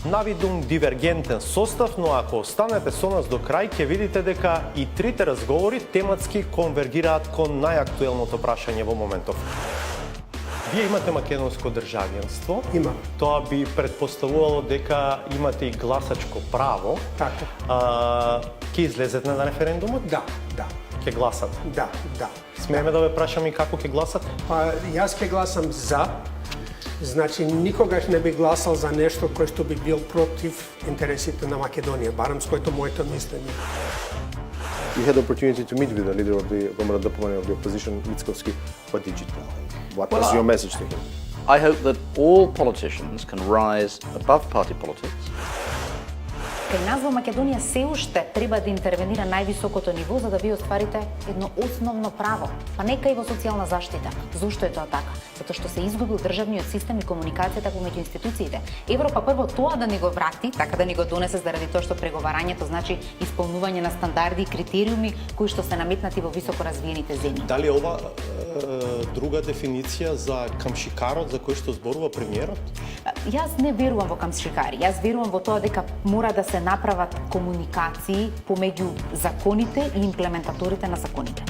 Навидум дивергентен состав, но ако останете со нас до крај, ќе видите дека и трите разговори тематски конвергираат кон најактуелното прашање во моментов. Вие имате македонско државјанство. Имам. Тоа би предпоставувало дека имате и гласачко право. Така. Ќе излезете на референдумот? Да. Ќе гласате? Да. Смееме да ве прашаме и како ќе гласате? Па, јас ќе гласам за. Значи, никогаш не би гласал за нешто кој што би бил против интересите на Македонија, барем спојто моето мислење. You had the opportunity to meet with the leader of the Comrade of the opposition, Mickoski. What did you tell him? What was your message to him? I hope that all politicians can rise above party politics. Кај нас во Македонија се уште треба да интервенира највисокото ниво за да ви остварите едно основно право, па нека и во социјална заштита. Зошто е тоа така? Затоа што се изгубил државниот систем и комуникацијата помеѓу институциите. Европа прво тоа да ни го врати, така да ни го донесе заради тоа што преговарањето значи исполнување на стандарди и критериуми кои што се наметнати во високо развиените земји. Дали ова друга дефиниција за камшикарот за кој што зборува премиерот? Јас не верувам во камшикари. Јас верувам во тоа дека мора да се направат комуникации помеѓу законите и имплементаторите на законите.